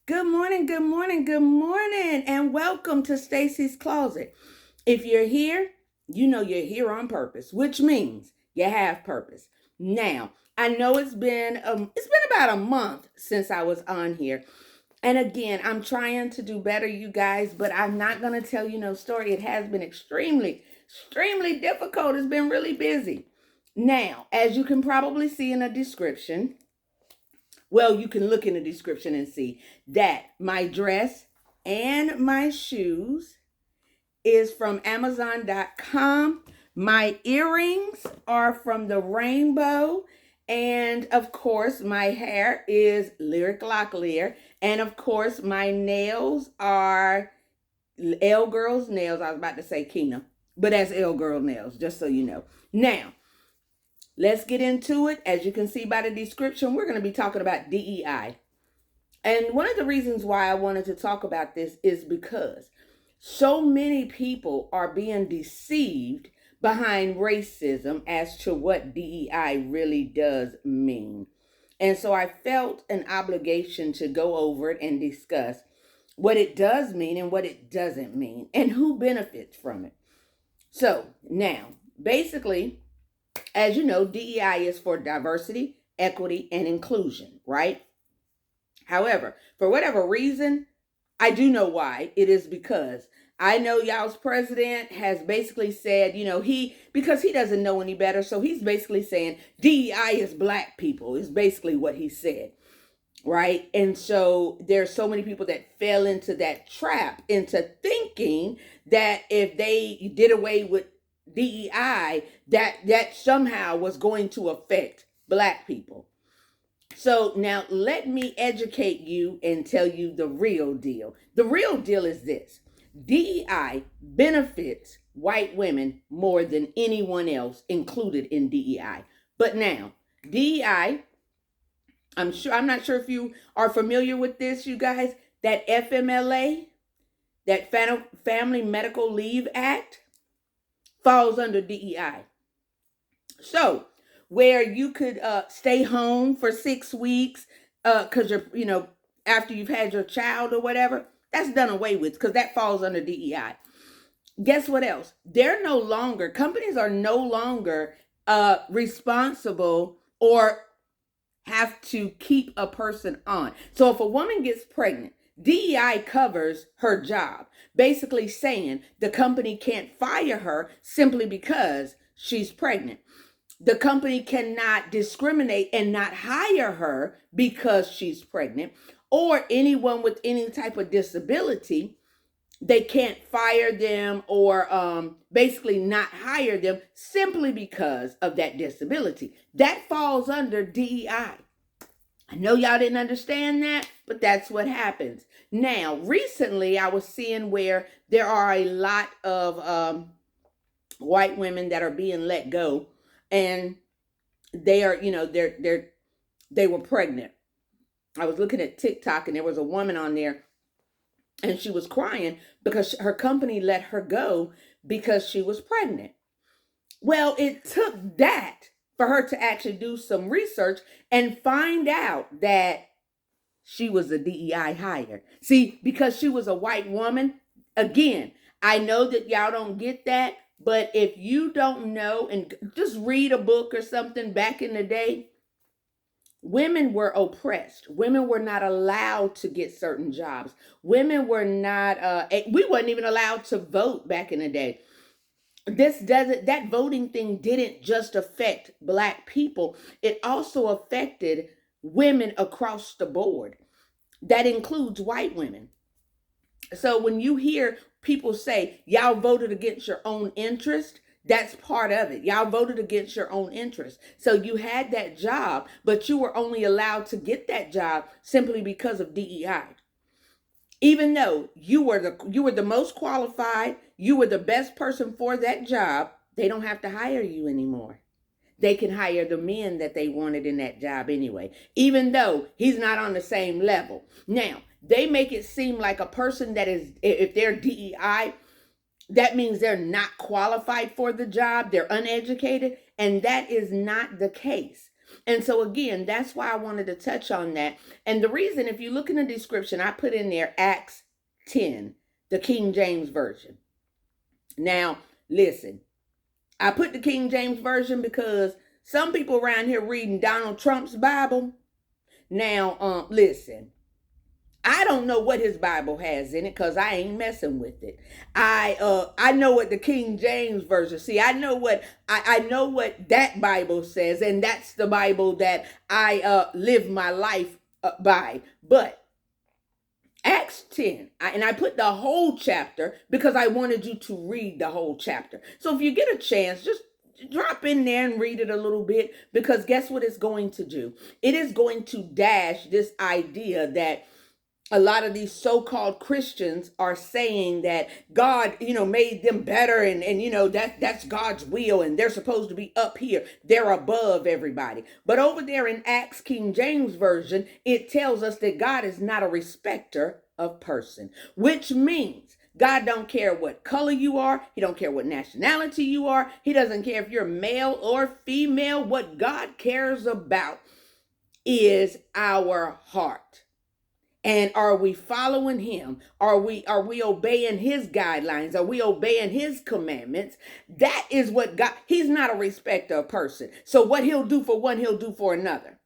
Good morning, good morning, good morning, and welcome to Stacy's Closet. If you're here, you know you're here on purpose, which means you have purpose. Now, I know it's been about a month since I was on here. And again, I'm trying to do better, you guys, but I'm not going to tell you no story. It has been extremely difficult. It's been really busy. Now, as you can probably see in the description, well, you can look in the description and see that my dress and my shoes is from Amazon.com. My earrings are from the Rainbow. And of course, my hair is Locklear. And of course, my nails are lgirlznails. I was about to say Kina, but that's lgirlznails, just so you know. Now, let's get into it. As you can see by the description, we're going to be talking about DEI. And one of the reasons why I wanted to talk about this is because so many people are being deceived behind racism as to what DEI really does mean. And so I felt an obligation to go over it and discuss what it does mean and what it doesn't mean and who benefits from it. So now, basically, as you know, DEI is for diversity, equity, and inclusion, right? However, for whatever reason, I do know why. It is because I know y'all's president has basically said, because he doesn't know any better. So he's basically saying DEI is black people, is basically what he said. Right. And so there's so many people that fell into that trap, into thinking that if they did away with DEI, that somehow was going to affect black people. So now let me educate you and tell you the real deal. The real deal is this: DEI benefits white women more than anyone else included in DEI. But now, DEI, I'm not sure if you are familiar with this, you guys, that FMLA, that Family Medical Leave Act, falls under DEI. So, where you could stay home for 6 weeks because after you've had your child or whatever, that's done away with because that falls under DEI. Guess what else? Companies are no longer responsible or have to keep a person on. So if a woman gets pregnant, DEI covers her job, basically saying the company can't fire her simply because she's pregnant. The company cannot discriminate and not hire her because she's pregnant, or anyone with any type of disability. They can't fire them or basically not hire them simply because of that disability. That falls under DEI. I know y'all didn't understand that, but that's what happens. Now, recently I was seeing where there are a lot of white women that are being let go, and they are, they were pregnant. I was looking at TikTok and there was a woman on there and she was crying because her company let her go because she was pregnant. Well, it took that for her to actually do some research and find out that she was a DEI hire. See, because she was a white woman, again, I know that y'all don't get that, but if you don't know and just read a book or something back in the day, women were oppressed. Women were not allowed to get certain jobs. Women were not, we weren't even allowed to vote back in the day. That voting thing didn't just affect black people, it also affected women across the board. That includes white women. So when you hear people say, y'all voted against your own interest, that's part of it. Y'all voted against your own interest. So you had that job, but you were only allowed to get that job simply because of DEI. Even though you were the most qualified, you were the best person for that job, they don't have to hire you anymore. They can hire the men that they wanted in that job anyway, even though he's not on the same level. Now, they make it seem like a person that is, if they're DEI, that means they're not qualified for the job, they're uneducated, and that is not the case. And so again, that's why I wanted to touch on that. And the reason, if you look in the description, I put in there Acts 10, the King James Version. Now, listen, I put the King James Version because some people around here reading Donald Trump's Bible. Now, listen, I don't know what his Bible has in it because I ain't messing with it. I know what the King James Version. See, I know what that Bible says, and that's the Bible that I live my life by. But Acts 10, and I put the whole chapter because I wanted you to read the whole chapter. So if you get a chance, just drop in there and read it a little bit, because guess what it's going to do? It is going to dash this idea that a lot of these so-called Christians are saying that God, made them better, and that's God's will, and they're supposed to be up here. They're above everybody. But over there in Acts King James Version, it tells us that God is not a respecter of person, which means God don't care what color you are. He don't care what nationality you are. He doesn't care if you're male or female. What God cares about is our heart. And are we following him? Are we obeying his guidelines? Are we obeying his commandments? That is what God, he's not a respecter of person. So what he'll do for one, he'll do for another.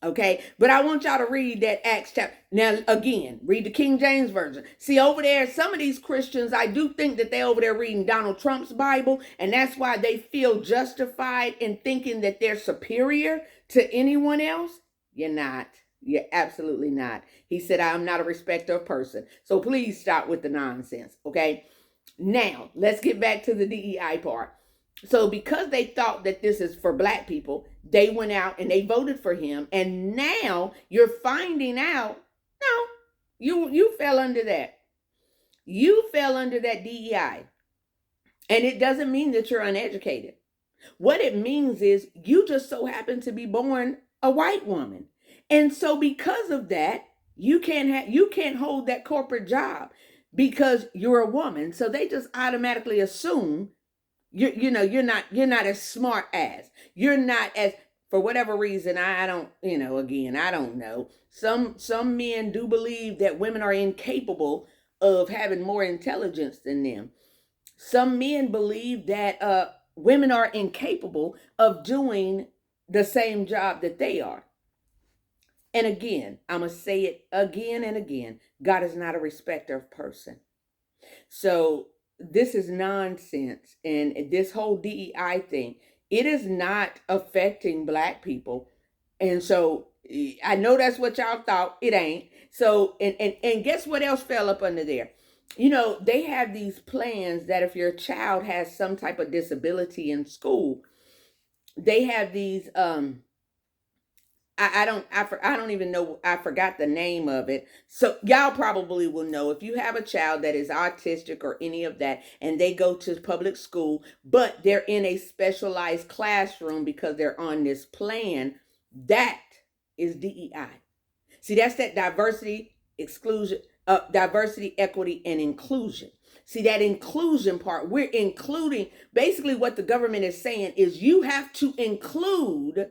Okay, but I want y'all to read that Acts chapter. Now, again, read the King James Version. See, over there, some of these Christians, I do think that they over there reading Donald Trump's Bible, and that's why they feel justified in thinking that they're superior to anyone else. You're not. You're absolutely not. He said, I'm not a respecter of person. So please stop with the nonsense, okay? Now, let's get back to the DEI part. So because they thought that this is for black people, they went out and they voted for him. And now you're finding out, no, you fell under that. You fell under that DEI. And it doesn't mean that you're uneducated. What it means is you just so happen to be born a white woman. And so because of that, you can't hold that corporate job because you're a woman. So they just automatically assume you're not as smart as, you're not as, for whatever reason, I don't, again, I don't know. Some men do believe that women are incapable of having more intelligence than them. Some men believe that women are incapable of doing the same job that they are. And again, I'm going to say it again and again. God is not a respecter of person. So this is nonsense. And this whole DEI thing, it is not affecting black people. And so I know that's what y'all thought. It ain't. So, and guess what else fell up under there? They have these plans that if your child has some type of disability in school, they have these, I don't even know. I forgot the name of it. So y'all probably will know if you have a child that is autistic or any of that, and they go to public school, but they're in a specialized classroom because they're on this plan. That is DEI. See, that's that diversity, exclusion, diversity, equity, and inclusion. See, that inclusion part, we're including, basically what the government is saying is you have to include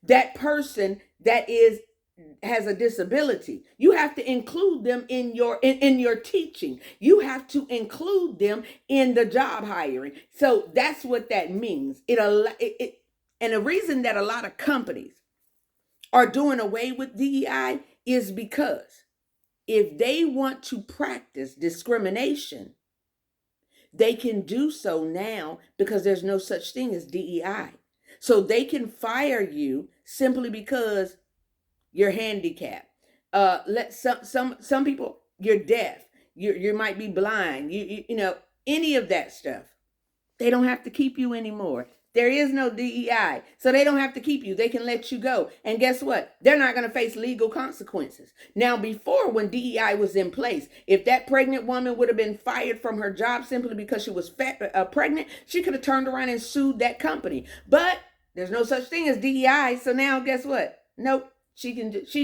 that person that has a disability. You have to include them in your teaching. You have to include them in the job hiring. So that's what that means. And the reason that a lot of companies are doing away with DEI is because if they want to practice discrimination, they can do so now because there's no such thing as DEI. So they can fire you simply because you're handicapped. Some people, you're deaf. You might be blind. Any of that stuff. They don't have to keep you anymore. There is no DEI. So they don't have to keep you. They can let you go. And guess what? They're not going to face legal consequences. Now, before, when DEI was in place, if that pregnant woman would have been fired from her job simply because she was pregnant, she could have turned around and sued that company. But there's no such thing as DEI. So now guess what? Nope. She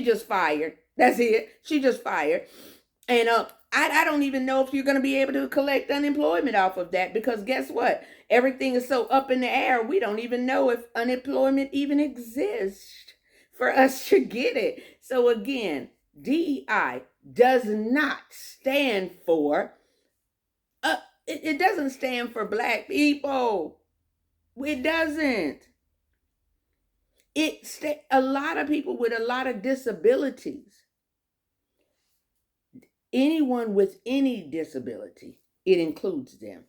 just fired. That's it. She just fired. And I don't even know if you're going to be able to collect unemployment off of that, because guess what? Everything is so up in the air. We don't even know if unemployment even exists for us to get it. So again, DEI does not stand for, it doesn't stand for black people. It doesn't. A lot of people with a lot of disabilities, anyone with any disability, it includes them.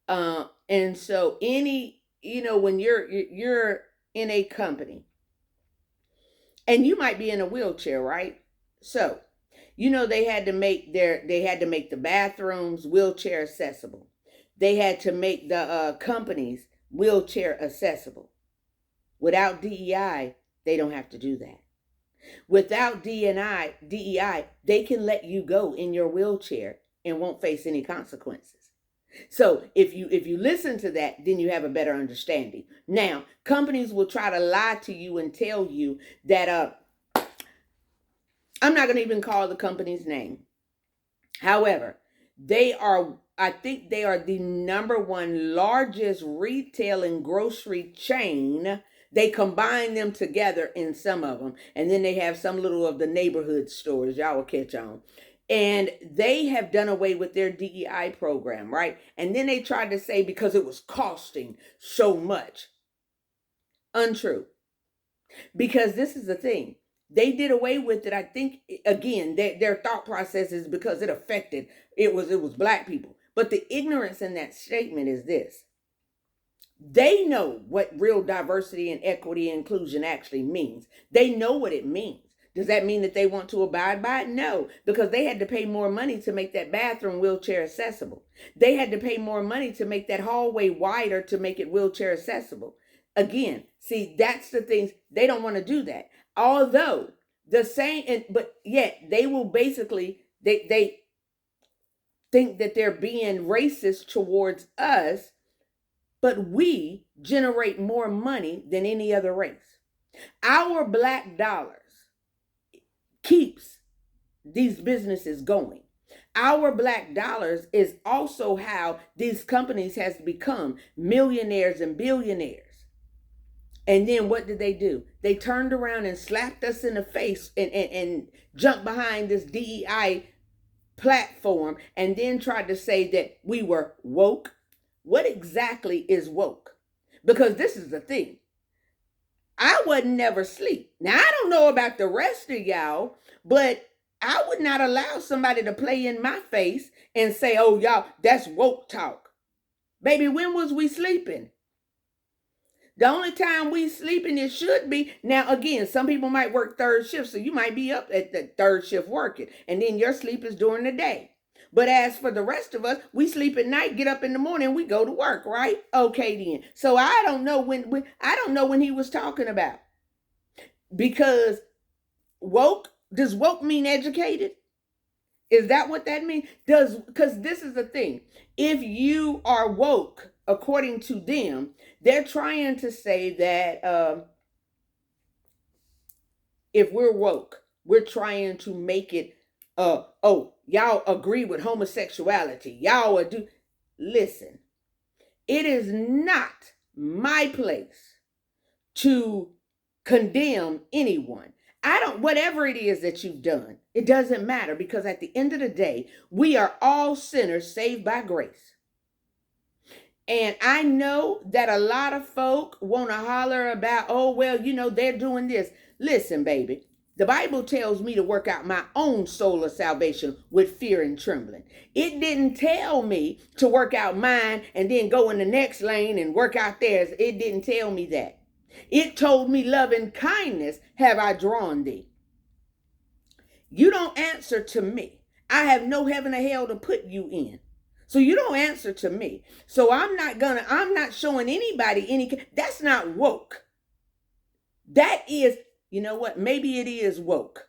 And so when you're in a company and you might be in a wheelchair, right? So, they had to make the bathrooms wheelchair accessible. They had to make the companies wheelchair accessible. Without DEI, they don't have to do that. Without DEI, they can let you go in your wheelchair and won't face any consequences. So if you listen to that, then you have a better understanding. Now, companies will try to lie to you and tell you that I'm not going to even call the company's name. However, I think they are the number one largest retail and grocery chain. They combine them together in some of them. And then they have some little of the neighborhood stores. Y'all will catch on. And they have done away with their DEI program, right? And then they tried to say because it was costing so much. Untrue. Because this is the thing. They did away with it. I think, again, their thought process is because it was black people. But the ignorance in that statement is this. They know what real diversity and equity and inclusion actually means. They know what it means. Does that mean that they want to abide by it? No, because they had to pay more money to make that bathroom wheelchair accessible. They had to pay more money to make that hallway wider to make it wheelchair accessible. Again, see, that's the things, they don't want to do that. Although but yet they will basically, they think that they're being racist towards us, but we generate more money than any other race. Our black dollars keeps these businesses going. Our black dollars is also how these companies has become millionaires and billionaires. And then what did they do? They turned around and slapped us in the face and jumped behind this DEI platform and then tried to say that we were woke. What exactly is woke? Because this is the thing. I wasn't never asleep. Now, I don't know about the rest of y'all, but I would not allow somebody to play in my face and say, oh, y'all, that's woke talk. Baby, when was we sleeping? The only time we sleeping, it should be. Now, again, some people might work third shift, so you might be up at the third shift working, and then your sleep is during the day. But as for the rest of us, we sleep at night, get up in the morning, we go to work, right? Okay, then. So I don't know when he was talking about. Because does woke mean educated? Is that what that means? Because this is the thing. If you are woke, according to them, they're trying to say that if we're woke, we're trying to make it, y'all agree with homosexuality. Y'all do. Listen, it is not my place to condemn anyone. Whatever it is that you've done, it doesn't matter, because at the end of the day, we are all sinners saved by grace. And I know that a lot of folk want to holler about, oh, well, they're doing this. Listen, baby, the Bible tells me to work out my own soul of salvation with fear and trembling. It didn't tell me to work out mine and then go in the next lane and work out theirs. It didn't tell me that. It told me, love and kindness have I drawn thee. You don't answer to me. I have no heaven or hell to put you in. So you don't answer to me. So I'm not showing anybody that's not woke. That is, you know what? Maybe it is woke,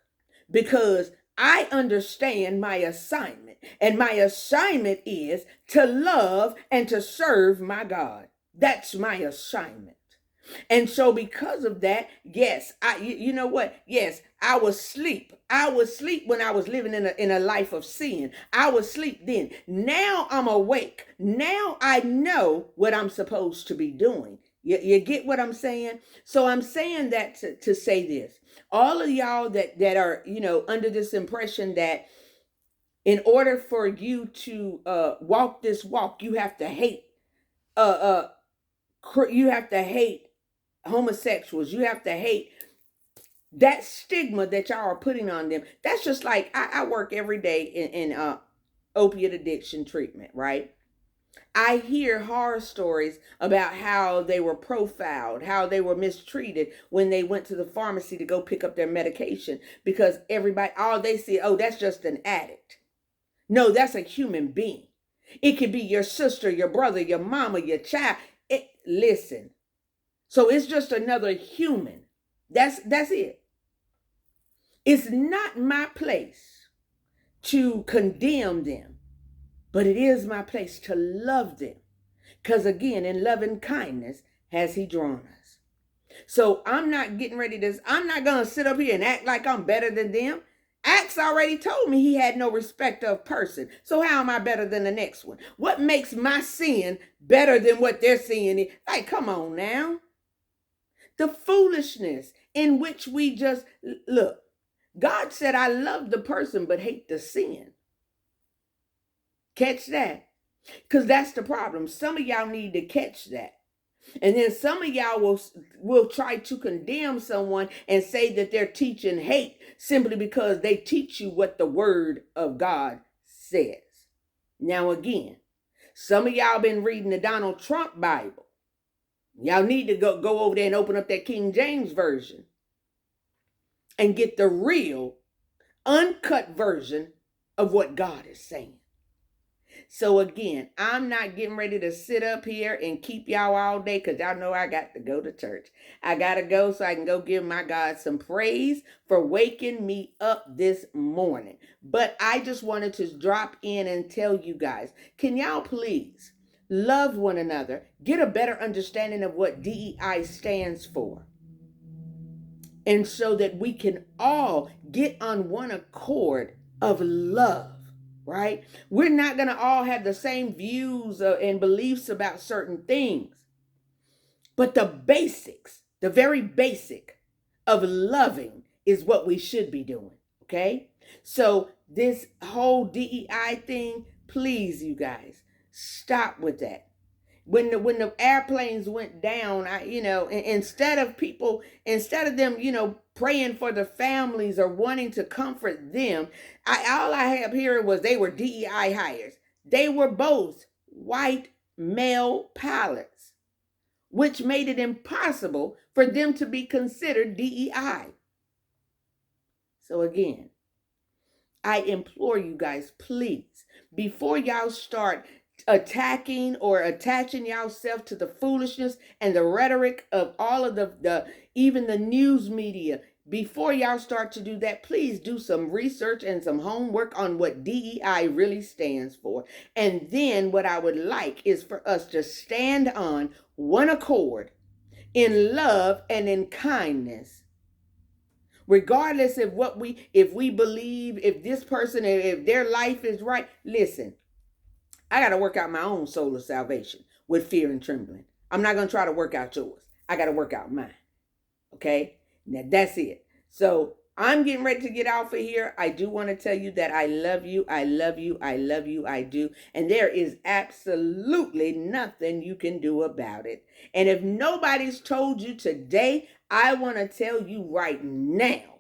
because I understand my assignment, and my assignment is to love and to serve my God. That's my assignment. And so because of that, yes, you know what? Yes, I was asleep. I was asleep when I was living in a life of sin. I was asleep then. Now I'm awake. Now I know what I'm supposed to be doing. You get what I'm saying? So I'm saying that to say this. All of y'all that are, under this impression that in order for you to walk this walk, you have to hate uh you have to hate homosexuals. You have to hate that stigma that y'all are putting on them. That's just like I work every day in opiate addiction treatment, right? I hear horror stories about how they were profiled, how they were mistreated when they went to the pharmacy to go pick up their medication because everybody, all they see, oh, that's just an addict. No, that's a human being. It could be your sister, your brother, your mama, your child. Listen. So it's just another human. That's it. It's not my place to condemn them, but it is my place to love them. Because again, in loving kindness has he drawn us. So I'm not going to sit up here and act like I'm better than them. Acts already told me he had no respect of person. So how am I better than the next one? What makes my sin better than what they're seeing? Like, come on now. The foolishness in which we just look. God said, I love the person, but hate the sin. Catch that? Because that's the problem. Some of y'all need to catch that. And then some of y'all will try to condemn someone and say that they're teaching hate simply because they teach you what the word of God says. Now again, some of y'all been reading the Donald Trump Bible. Y'all need to go over there and open up that King James Version and get the real, uncut version of what God is saying. So again, I'm not getting ready to sit up here and keep y'all all day because y'all know I got to go to church. I got to go so I can go give my God some praise for waking me up this morning. But I just wanted to drop in and tell you guys, can y'all please love one another, get a better understanding of what DEI stands for, and so that we can all get on one accord of love. Right? We're not going to all have the same views and beliefs about certain things. But the basics, the very basic of loving is what we should be doing. Okay? So this whole DEI thing, please, you guys, stop with that. When the airplanes went down, instead of them, praying for the families or wanting to comfort them, all I have here was they were DEI hires. They were both white male pilots, which made it impossible for them to be considered DEI. So again, I implore you guys, please, before y'all start attacking or attaching yourself to the foolishness and the rhetoric of all of the even the news media, before y'all start to do that, please do some research and some homework on what DEI really stands for. And then what I would like is for us to stand on one accord in love and in kindness. Regardless of if we believe, if this person, if their life is right, listen, I got to work out my own soul of salvation with fear and trembling. I'm not going to try to work out yours. I got to work out mine. Okay? Now that's it. So I'm getting ready to get off of here. I do want to tell you that I love you. I love you. I love you. I do. And there is absolutely nothing you can do about it. And if nobody's told you today, I want to tell you right now.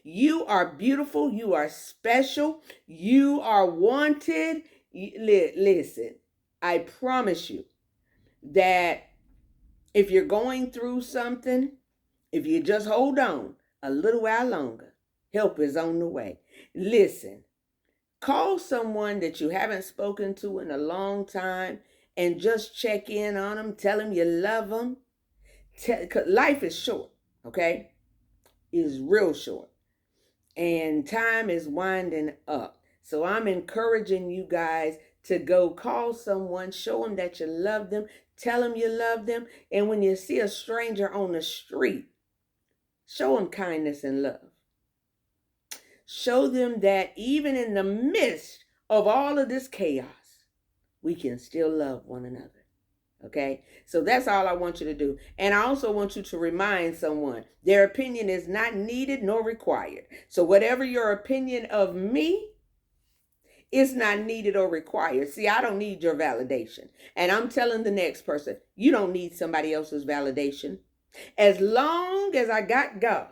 You are beautiful. You are special. You are wanted. Listen, I promise you that if you're going through something, if you just hold on a little while longer, help is on the way. Listen, call someone that you haven't spoken to in a long time and just check in on them. Tell them you love them. 'Cause life is short, okay? It is real short. And time is winding up. So I'm encouraging you guys to go call someone, show them that you love them, Tell them you love them. And when you see a stranger on the street, show them kindness and love. Show them that even in the midst of all of this chaos, we can still love one another. Okay? So that's all I want you to do. And I also want you to remind someone their opinion is not needed nor required. So whatever your opinion of me, it's not needed or required. See, I don't need your validation. And I'm telling the next person, you don't need somebody else's validation. As long as I got God,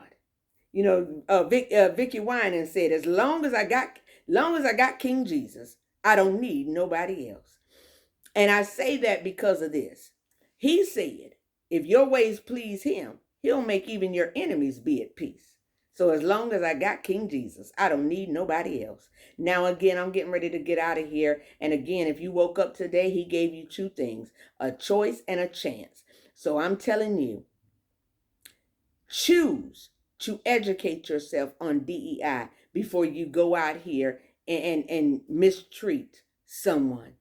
you know, Vicky Winan said, as long as I got King Jesus, I don't need nobody else. And I say that because of this. He said, if your ways please him, he'll make even your enemies be at peace. So as long as I got King Jesus, I don't need nobody else. Now, again, I'm getting ready to get out of here. And again, if you woke up today, he gave you two things, a choice and a chance. So I'm telling you, choose to educate yourself on DEI before you go out here and mistreat someone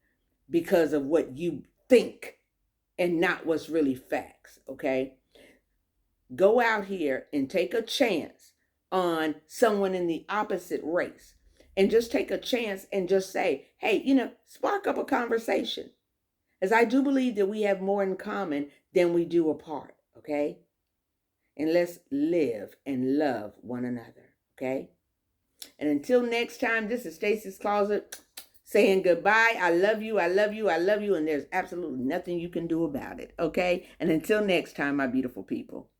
because of what you think and not what's really facts, okay? Go out here and take a chance on someone in the opposite race and just take a chance and just say, hey, spark up a conversation. As I do believe that we have more in common than we do apart, okay? And let's live and love one another, okay? And until next time, this is Stacy's Closet saying goodbye. I love you, I love you, I love you, and there's absolutely nothing you can do about it, okay? And until next time, my beautiful people.